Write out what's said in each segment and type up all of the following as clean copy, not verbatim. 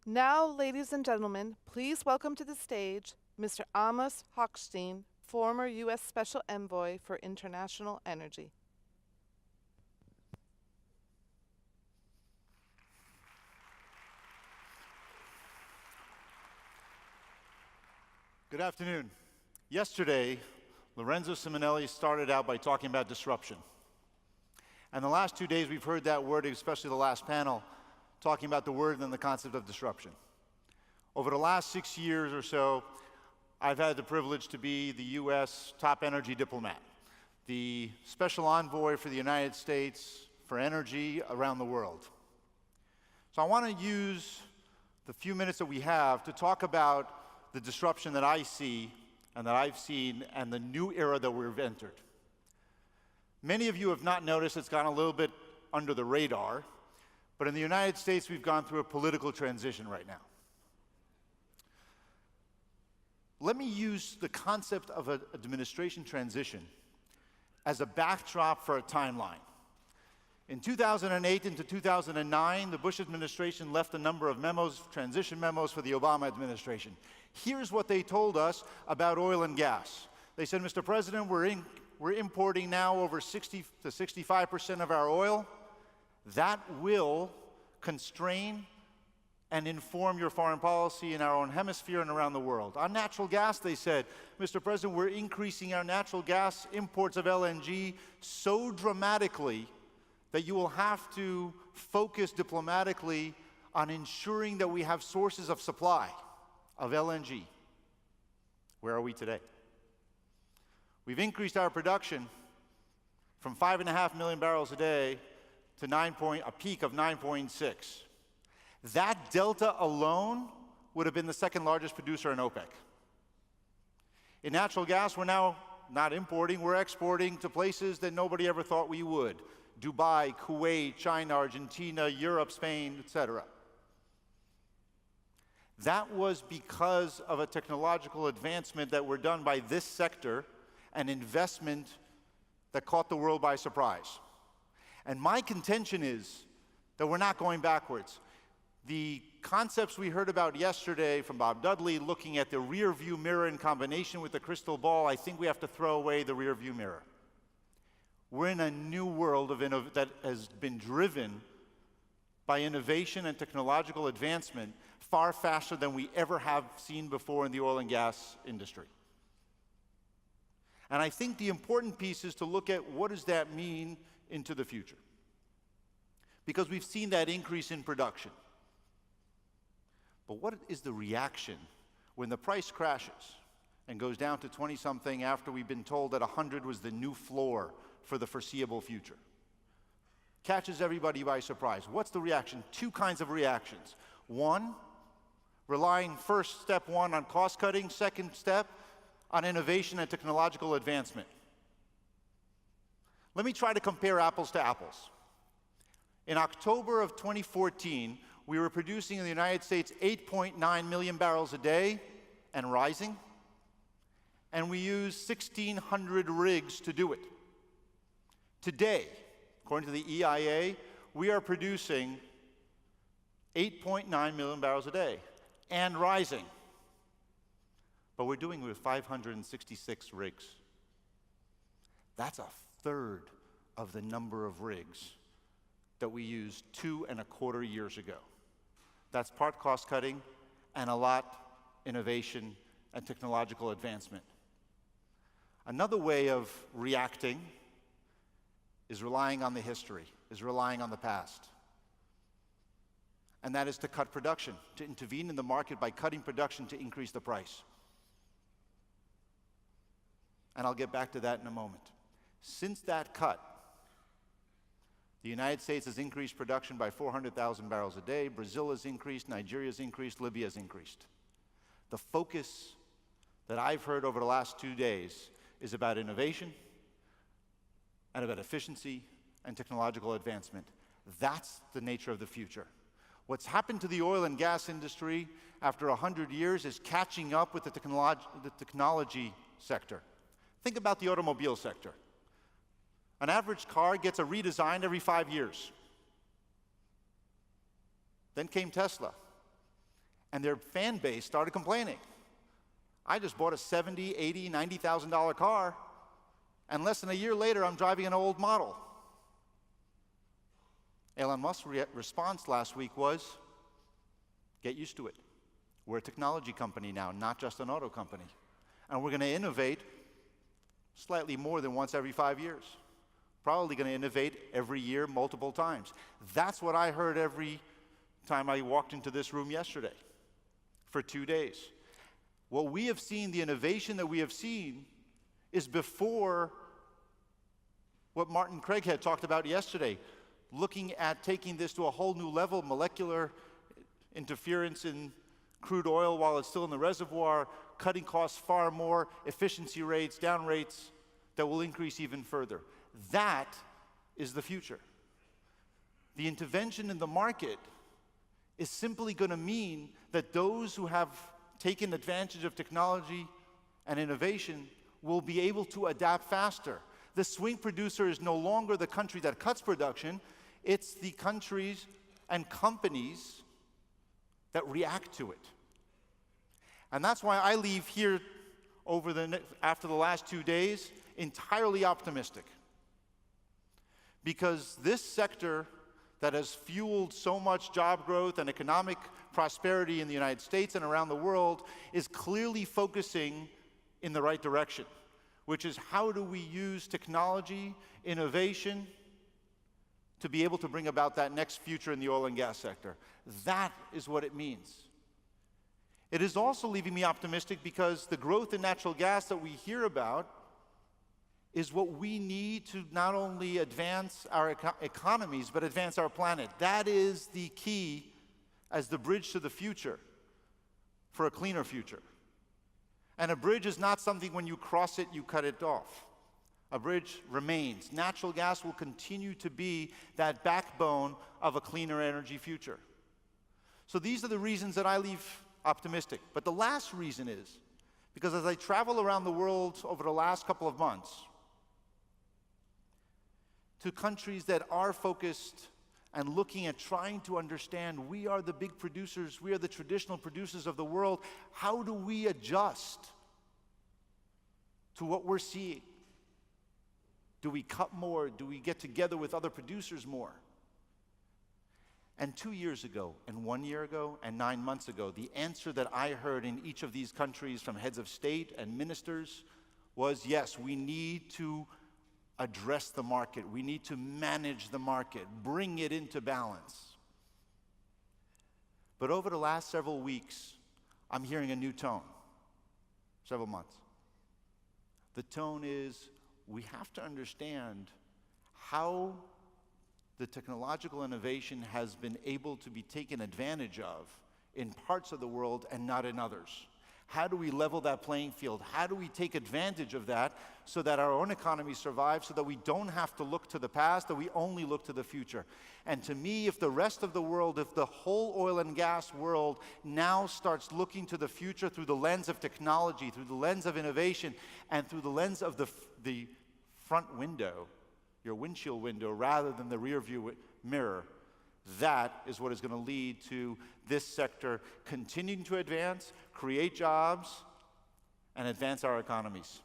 Now, ladies and gentlemen, please welcome to the stage Mr. Amos Hochstein, former U.S. Special Envoy for International Energy. Good afternoon. Yesterday, Lorenzo Simonelli started out by talking about disruption. And the last 2 days, we've heard that word, especially the last panel, talking about the word and the concept of disruption. Over the last 6 years or so, I've had the privilege to be the U.S. top energy diplomat, the special envoy for the United States for energy around the world. So I want to use the few minutes that we have to talk about the disruption that I see and that I've seen and the new era that we've entered. Many of you have not noticed, it's gone a little bit under the radar, but in the United States we've gone through a political transition right now. Let me use the concept of an administration transition as a backdrop for a timeline. In 2008 into 2009, the Bush administration left a number of memos, transition memos for the Obama administration. Here's what they told us about oil and gas. They said, Mr. President, we're importing now over 60 to 65% of our oil. That will constrain and inform your foreign policy in our own hemisphere and around the world. On natural gas, they said, Mr. President, we're increasing our natural gas imports of LNG so dramatically that you will have to focus diplomatically on ensuring that we have sources of supply of LNG. Where are we today? We've increased our production from 5.5 million barrels a day to a peak of 9.6. That delta alone would have been the second largest producer in OPEC. In natural gas, we're now not importing, we're exporting to places that nobody ever thought we would. Dubai, Kuwait, China, Argentina, Europe, Spain, etc. That was because of a technological advancement that were done by this sector, an investment that caught the world by surprise. And my contention is that we're not going backwards. The concepts we heard about yesterday from Bob Dudley, looking at the rear view mirror in combination with the crystal ball, I think we have to throw away the rear view mirror. We're in a new world that has been driven by innovation and technological advancement far faster than we ever have seen before in the oil and gas industry. And I think the important piece is to look at what does that mean into the future. Because we've seen that increase in production. But what is the reaction when the price crashes and goes down to 20-something after we've been told that 100 was the new floor for the foreseeable future? Catches everybody by surprise. What's the reaction? Two kinds of reactions. One, relying first, step one, on cost cutting, second step, on innovation and technological advancement. Let me try to compare apples to apples. In October of 2014, we were producing in the United States 8.9 million barrels a day and rising, and we used 1,600 rigs to do it. Today, according to the EIA, we are producing 8.9 million barrels a day and rising. But we're doing it with 566 rigs. That's a third of the number of rigs that we used 2.25 years ago. That's part cost cutting and a lot innovation and technological advancement. Another way of reacting is relying on the history, is relying on the past. And that is to cut production, to intervene in the market by cutting production to increase the price. And I'll get back to that in a moment. Since that cut, the United States has increased production by 400,000 barrels a day, Brazil has increased, Nigeria has increased, Libya has increased. The focus that I've heard over the last 2 days is about innovation and about efficiency and technological advancement. That's the nature of the future. What's happened to the oil and gas industry after 100 years is catching up with the technology sector. Think about the automobile sector. An average car gets a redesign every 5 years. Then came Tesla. and their fan base started complaining. I just bought a $70,000, $80,000, $90,000 car, and less than a year later, I'm driving an old model. Elon Musk's response last week was, get used to it. We're a technology company now, not just an auto company. And we're going to innovate slightly more than once every 5 years. Probably going to innovate every year, multiple times. That's what I heard every time I walked into this room yesterday for 2 days. What we have seen, the innovation that we have seen, is before what Martin Craig had talked about yesterday, looking at taking this to a whole new level, molecular interference in crude oil while it's still in the reservoir, cutting costs far more, efficiency rates, down rates that will increase even further. That is the future. The intervention in the market is simply going to mean that those who have taken advantage of technology and innovation will be able to adapt faster. The swing producer is no longer the country that cuts production, it's the countries and companies that react to it. And that's why I leave here after the last 2 days entirely optimistic. Because this sector that has fueled so much job growth and economic prosperity in the United States and around the world is clearly focusing in the right direction, which is how do we use technology, innovation, to be able to bring about that next future in the oil and gas sector. That is what it means. It is also leaving me optimistic because the growth in natural gas that we hear about is what we need to not only advance our economies, but advance our planet. That is the key as the bridge to the future, for a cleaner future. And a bridge is not something when you cross it, you cut it off. A bridge remains. Natural gas will continue to be that backbone of a cleaner energy future. So these are the reasons that I leave optimistic. But the last reason is, because as I travel around the world over the last couple of months, to countries that are focused and looking at trying to understand, we are the big producers, we are the traditional producers of the world, how do we adjust to what we're seeing? Do we cut more? Do we get together with other producers more? And 2 years ago, and 1 year ago, and 9 months ago, the answer that I heard in each of these countries from heads of state and ministers was, yes, we need to address the market. We need to manage the market, bring it into balance. But over the last several weeks, I'm hearing a new tone, several months. The tone is, we have to understand how the technological innovation has been able to be taken advantage of in parts of the world and not in others. How do we level that playing field? How do we take advantage of that so that our own economy survives, so that we don't have to look to the past, that we only look to the future? And to me, if the rest of the world, if the whole oil and gas world now starts looking to the future through the lens of technology, through the lens of innovation, and through the lens of the front window, your windshield window, rather than the rear view mirror, that is what is going to lead to this sector continuing to advance, create jobs, and advance our economies.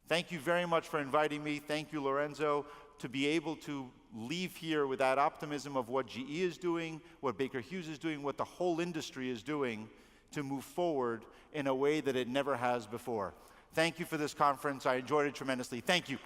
Thank you very much for inviting me. Thank you, Lorenzo, to be able to leave here with that optimism of what GE is doing, what Baker Hughes is doing, what the whole industry is doing to move forward in a way that it never has before. Thank you for this conference. I enjoyed it tremendously. Thank you.